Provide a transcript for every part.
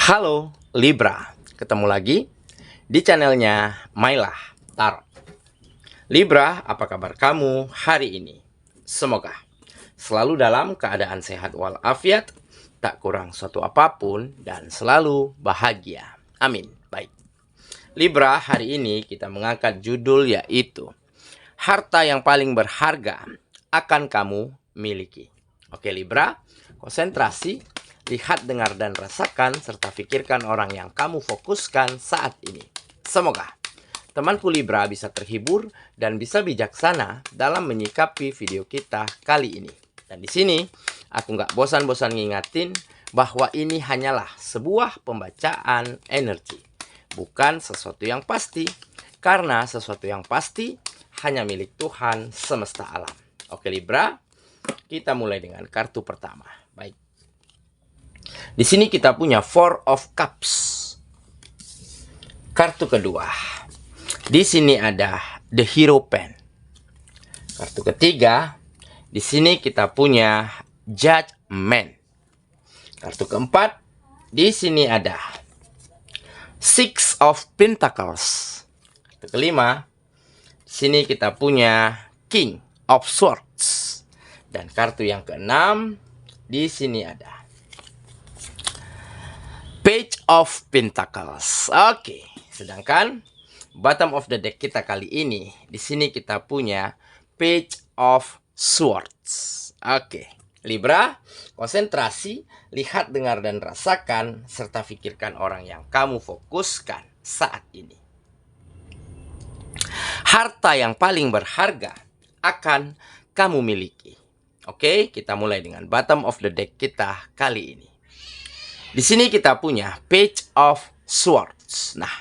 Halo Libra, ketemu lagi di channelnya Mailah Tarot. Libra, apa kabar kamu hari ini? Semoga selalu dalam keadaan sehat walafiat, tak kurang suatu apapun, dan selalu bahagia. Amin. Baik, Libra, hari ini kita mengangkat judul yaitu harta yang paling berharga akan kamu miliki. Oke Libra, konsentrasi, lihat, dengar, dan rasakan, serta pikirkan orang yang kamu fokuskan saat ini. Semoga temanku Libra bisa terhibur dan bisa bijaksana dalam menyikapi video kita kali ini. Dan di sini, aku nggak bosan-bosan ngingatin bahwa ini hanyalah sebuah pembacaan energi, bukan sesuatu yang pasti, karena sesuatu yang pasti hanya milik Tuhan semesta alam. Oke Libra, kita mulai dengan kartu pertama. Baik. Di sini kita punya Four of Cups. Kartu kedua. Di sini ada The Hierophant. Kartu ketiga. Di sini kita punya Judgment. Kartu keempat. Di sini ada Six of Pentacles. Kartu kelima. Di sini kita punya King of Swords. Dan kartu yang keenam. Di sini ada Page of Pentacles. Oke, sedangkan bottom of the deck kita kali ini, di sini kita punya Page of Swords. Oke, Libra, konsentrasi, lihat, dengar, dan rasakan, serta pikirkan orang yang kamu fokuskan saat ini. Harta yang paling berharga akan kamu miliki. Oke, kita mulai dengan bottom of the deck kita kali ini. Di sini kita punya Page of Swords. Nah,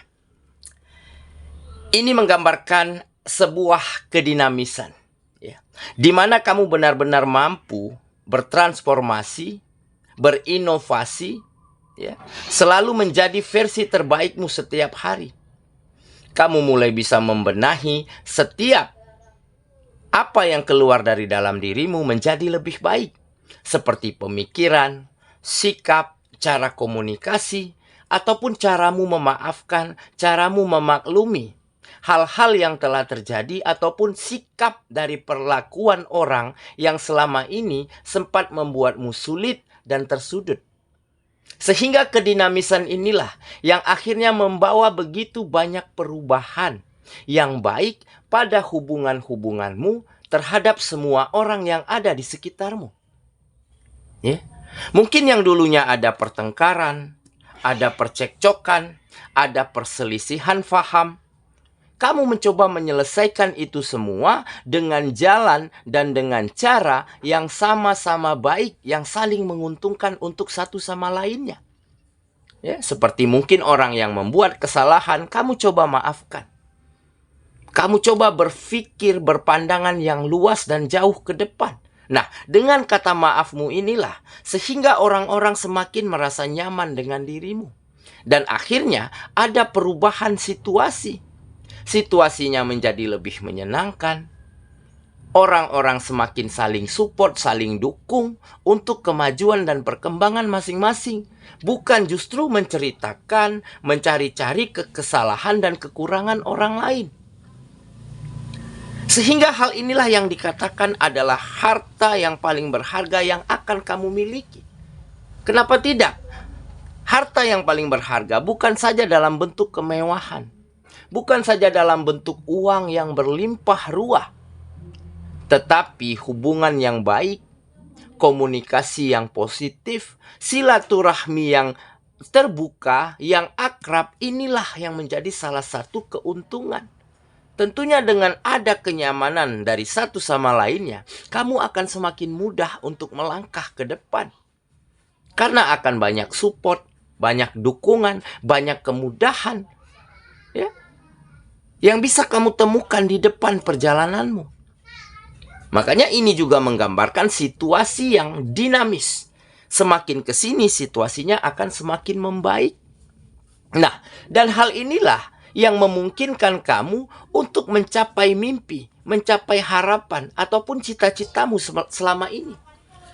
ini menggambarkan sebuah kedinamisan, ya, di mana kamu benar-benar mampu bertransformasi, berinovasi, ya, selalu menjadi versi terbaikmu setiap hari. Kamu mulai bisa membenahi setiap apa yang keluar dari dalam dirimu menjadi lebih baik, seperti pemikiran, sikap, cara komunikasi, ataupun caramu memaafkan, caramu memaklumi hal-hal yang telah terjadi, ataupun sikap dari perlakuan orang yang selama ini sempat membuatmu sulit dan tersudut. Sehingga kedinamisan inilah yang akhirnya membawa begitu banyak perubahan yang baik pada hubungan-hubunganmu terhadap semua orang yang ada di sekitarmu. Ya. Mungkin yang dulunya ada pertengkaran, ada percekcokan, ada perselisihan faham. Kamu mencoba menyelesaikan itu semua dengan jalan dan dengan cara yang sama-sama baik, yang saling menguntungkan untuk satu sama lainnya. Ya, seperti mungkin orang yang membuat kesalahan, kamu coba maafkan. Kamu coba berpikir, berpandangan yang luas dan jauh ke depan. Nah, dengan kata maafmu inilah, sehingga orang-orang semakin merasa nyaman dengan dirimu. Dan akhirnya ada perubahan situasi. Situasinya menjadi lebih menyenangkan. Orang-orang semakin saling support, saling dukung untuk kemajuan dan perkembangan masing-masing. Bukan justru menceritakan, mencari-cari kesalahan dan kekurangan orang lain. Sehingga hal inilah yang dikatakan adalah harta yang paling berharga yang akan kamu miliki. Kenapa tidak? Harta yang paling berharga bukan saja dalam bentuk kemewahan, bukan saja dalam bentuk uang yang berlimpah ruah, tetapi hubungan yang baik, komunikasi yang positif, silaturahmi yang terbuka, yang akrab, inilah yang menjadi salah satu keuntungan. Tentunya dengan ada kenyamanan dari satu sama lainnya, kamu akan semakin mudah untuk melangkah ke depan. Karena akan banyak support, banyak dukungan, banyak kemudahan, ya, yang bisa kamu temukan di depan perjalananmu. Makanya ini juga menggambarkan situasi yang dinamis. Semakin ke sini situasinya akan semakin membaik. Nah, dan hal inilah yang memungkinkan kamu untuk mencapai mimpi, mencapai harapan, ataupun cita-citamu selama ini.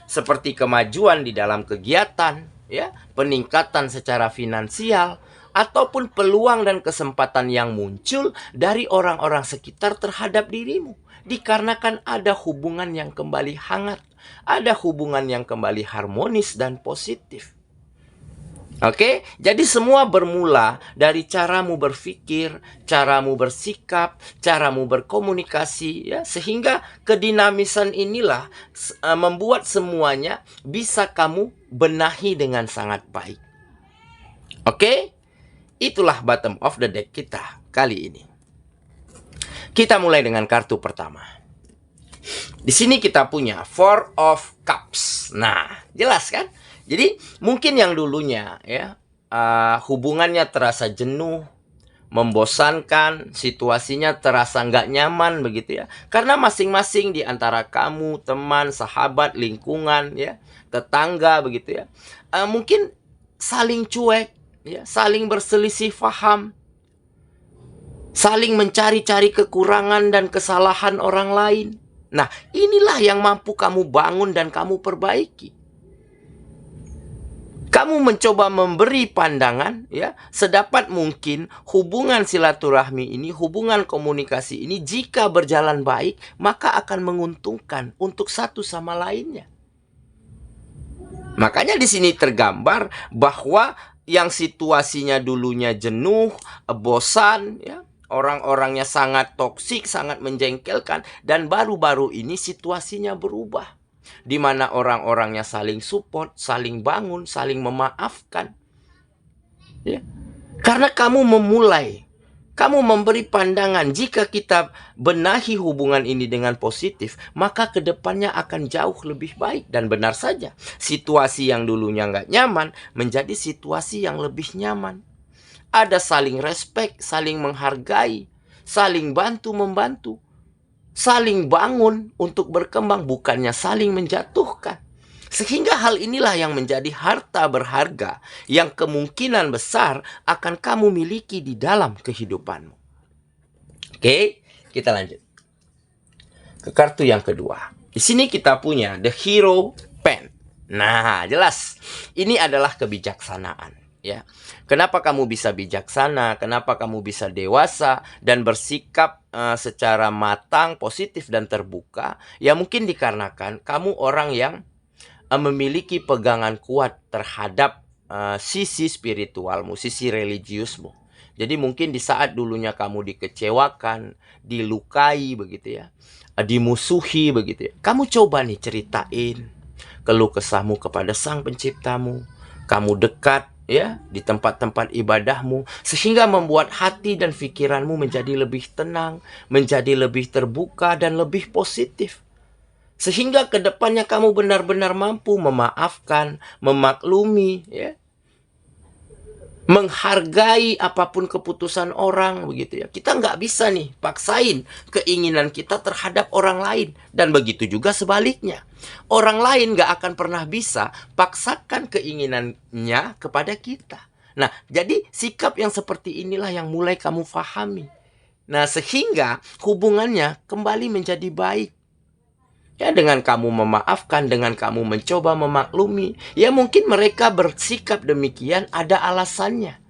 Seperti kemajuan di dalam kegiatan, ya, peningkatan secara finansial, ataupun peluang dan kesempatan yang muncul dari orang-orang sekitar terhadap dirimu. Dikarenakan ada hubungan yang kembali hangat, ada hubungan yang kembali harmonis dan positif. Oke, jadi semua bermula dari caramu berpikir, caramu bersikap, caramu berkomunikasi, ya, sehingga kedinamisan inilah membuat semuanya bisa kamu benahi dengan sangat baik. Oke, itulah bottom of the deck kita kali ini. Kita mulai dengan kartu pertama. Di sini kita punya Four of Cups. Nah, jelas kan? Jadi mungkin yang dulunya ya hubungannya terasa jenuh, membosankan, situasinya terasa nggak nyaman begitu ya. Karena masing-masing di antara kamu, teman, sahabat, lingkungan ya, tetangga begitu ya, mungkin saling cuek ya, saling berselisih paham, saling mencari-cari kekurangan dan kesalahan orang lain. Nah, inilah yang mampu kamu bangun dan kamu perbaiki. Kamu mencoba memberi pandangan ya, sedapat mungkin hubungan silaturahmi ini, hubungan komunikasi ini jika berjalan baik, maka akan menguntungkan untuk satu sama lainnya. Makanya di sini tergambar bahwa yang situasinya dulunya jenuh, bosan ya, orang-orangnya sangat toksik, sangat menjengkelkan, dan baru-baru ini situasinya berubah. Di mana orang-orangnya saling support, saling bangun, saling memaafkan. Ya. Karena kamu memulai, kamu memberi pandangan, jika kita benahi hubungan ini dengan positif, maka kedepannya akan jauh lebih baik. Dan benar saja, situasi yang dulunya nggak nyaman, menjadi situasi yang lebih nyaman. Ada saling respect, saling menghargai, saling bantu-membantu, saling bangun untuk berkembang, bukannya saling menjatuhkan. Sehingga hal inilah yang menjadi harta berharga yang kemungkinan besar akan kamu miliki di dalam kehidupanmu. Oke, kita lanjut ke kartu yang kedua. Di sini kita punya The Hero Pen. Nah, jelas ini adalah kebijaksanaan. Ya, kenapa kamu bisa bijaksana? Kenapa kamu bisa dewasa dan bersikap secara matang, positif dan terbuka? Ya mungkin dikarenakan kamu orang yang memiliki pegangan kuat terhadap sisi spiritualmu, sisi religiusmu. Jadi mungkin di saat dulunya kamu dikecewakan, dilukai begitu ya, dimusuhi begitu ya, kamu coba nih ceritain keluh kesahmu kepada Sang Penciptamu. Kamu dekat ya di tempat-tempat ibadahmu, sehingga membuat hati dan pikiranmu menjadi lebih tenang, menjadi lebih terbuka dan lebih positif. Sehingga kedepannya kamu benar-benar mampu memaafkan, memaklumi, ya, menghargai apapun keputusan orang begitu ya. Kita nggak bisa nih paksain keinginan kita terhadap orang lain, dan begitu juga sebaliknya. Orang lain nggak akan pernah bisa paksakan keinginannya kepada kita. Nah, jadi sikap yang seperti inilah yang mulai kamu pahami. Nah, sehingga hubungannya kembali menjadi baik. Ya, dengan kamu memaafkan, dengan kamu mencoba memaklumi, ya mungkin mereka bersikap demikian ada alasannya.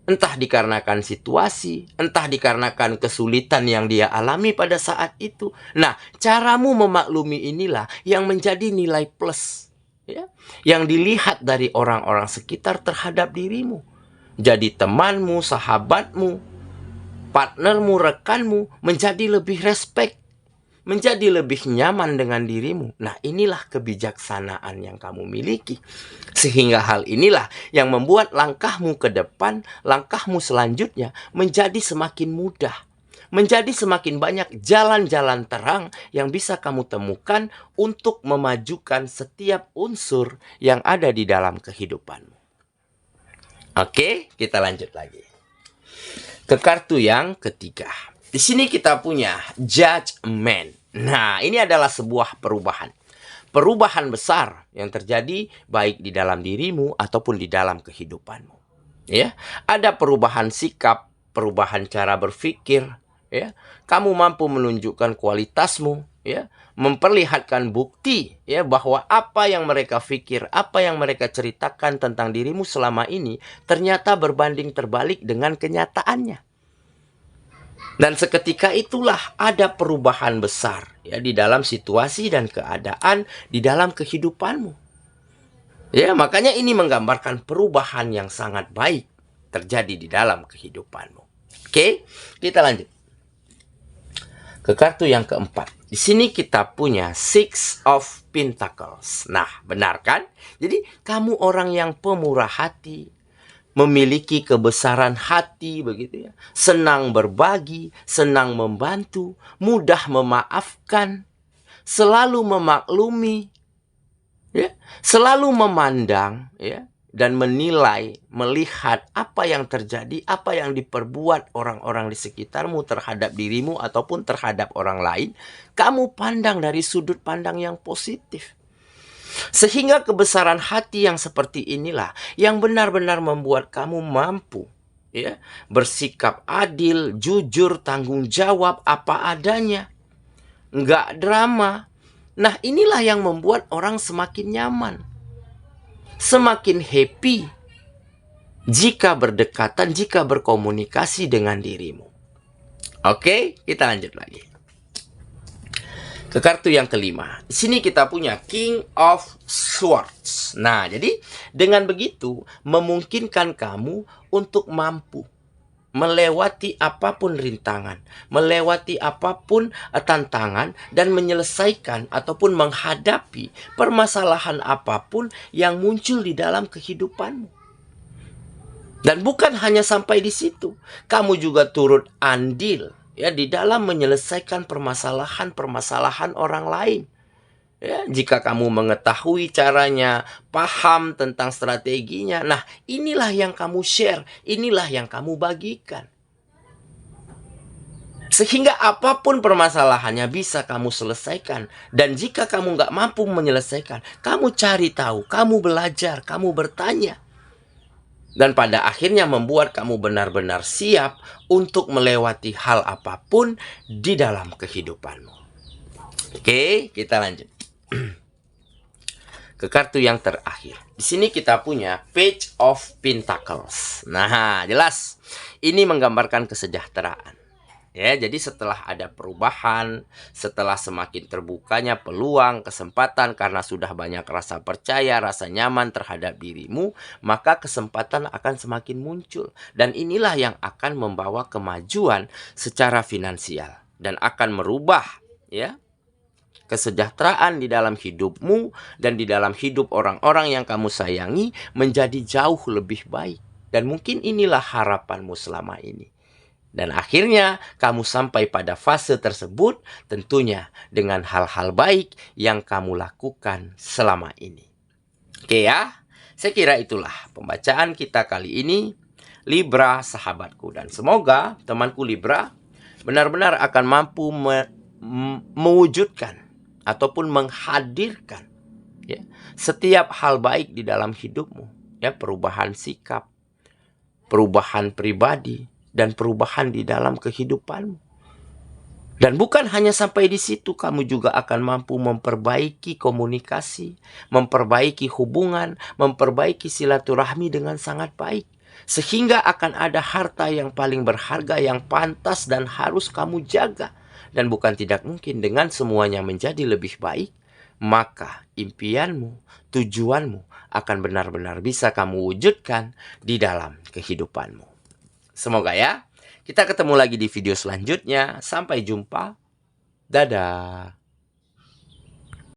Entah dikarenakan situasi, entah dikarenakan kesulitan yang dia alami pada saat itu. Nah, caramu memaklumi inilah yang menjadi nilai plus, ya, yang dilihat dari orang-orang sekitar terhadap dirimu. Jadi temanmu, sahabatmu, partnermu, rekanmu menjadi lebih respect, menjadi lebih nyaman dengan dirimu. Nah, inilah kebijaksanaan yang kamu miliki. Sehingga hal inilah yang membuat langkahmu ke depan, langkahmu selanjutnya menjadi semakin mudah. Menjadi semakin banyak jalan-jalan terang yang bisa kamu temukan untuk memajukan setiap unsur yang ada di dalam kehidupanmu. Oke, kita lanjut lagi ke kartu yang ketiga. Di sini kita punya Judgment. Nah, ini adalah sebuah perubahan. Perubahan besar yang terjadi baik di dalam dirimu ataupun di dalam kehidupanmu. Ya, ada perubahan sikap, perubahan cara berpikir, ya. Kamu mampu menunjukkan kualitasmu, ya, memperlihatkan bukti ya bahwa apa yang mereka pikir, apa yang mereka ceritakan tentang dirimu selama ini ternyata berbanding terbalik dengan kenyataannya. Dan seketika itulah ada perubahan besar ya di dalam situasi dan keadaan di dalam kehidupanmu. Ya, makanya ini menggambarkan perubahan yang sangat baik terjadi di dalam kehidupanmu. Oke, kita lanjut ke kartu yang keempat. Di sini kita punya Six of Pentacles. Nah, benar kan? Jadi, kamu orang yang pemurah hati, memiliki kebesaran hati, begitu ya. Senang berbagi, senang membantu, mudah memaafkan, selalu memaklumi, ya, selalu memandang, ya, dan menilai, melihat apa yang terjadi, apa yang diperbuat orang-orang di sekitarmu terhadap dirimu ataupun terhadap orang lain, kamu pandang dari sudut pandang yang positif. Sehingga kebesaran hati yang seperti inilah yang benar-benar membuat kamu mampu ya bersikap adil, jujur, tanggung jawab apa adanya. Nggak drama. Nah, inilah yang membuat orang semakin nyaman, semakin happy jika berdekatan, jika berkomunikasi dengan dirimu. Oke, kita lanjut lagi ke kartu yang kelima. Di sini kita punya King of Swords. Nah, jadi dengan begitu memungkinkan kamu untuk mampu melewati apapun rintangan, melewati apapun tantangan, dan menyelesaikan ataupun menghadapi permasalahan apapun yang muncul di dalam kehidupanmu. Dan bukan hanya sampai di situ, kamu juga turut andil ya di dalam menyelesaikan permasalahan-permasalahan orang lain. Ya, jika kamu mengetahui caranya, paham tentang strateginya, nah inilah yang kamu share, inilah yang kamu bagikan. Sehingga apapun permasalahannya bisa kamu selesaikan. Dan jika kamu nggak mampu menyelesaikan, kamu cari tahu, kamu belajar, kamu bertanya. Dan pada akhirnya membuat kamu benar-benar siap untuk melewati hal apapun di dalam kehidupanmu. Oke, kita lanjut ke kartu yang terakhir. Di sini kita punya Page of Pentacles. Nah, jelas ini menggambarkan kesejahteraan. Ya, jadi setelah ada perubahan, setelah semakin terbukanya peluang, kesempatan karena sudah banyak rasa percaya, rasa nyaman terhadap dirimu, maka kesempatan akan semakin muncul. Dan inilah yang akan membawa kemajuan secara finansial dan akan merubah ya kesejahteraan di dalam hidupmu dan di dalam hidup orang-orang yang kamu sayangi menjadi jauh lebih baik. Dan mungkin inilah harapanmu selama ini. Dan akhirnya kamu sampai pada fase tersebut tentunya dengan hal-hal baik yang kamu lakukan selama ini. Oke ya, saya kira itulah pembacaan kita kali ini, Libra sahabatku. Dan semoga temanku Libra benar-benar akan mampu mewujudkan ataupun menghadirkan ya, setiap hal baik di dalam hidupmu. Ya, perubahan sikap, perubahan pribadi, dan perubahan di dalam kehidupanmu. Dan bukan hanya sampai di situ, kamu juga akan mampu memperbaiki komunikasi, memperbaiki hubungan, memperbaiki silaturahmi dengan sangat baik. Sehingga akan ada harta yang paling berharga, yang pantas dan harus kamu jaga. Dan bukan tidak mungkin dengan semuanya menjadi lebih baik, maka impianmu, tujuanmu akan benar-benar bisa kamu wujudkan di dalam kehidupanmu. Semoga ya, kita ketemu lagi di video selanjutnya. Sampai jumpa. Dadah.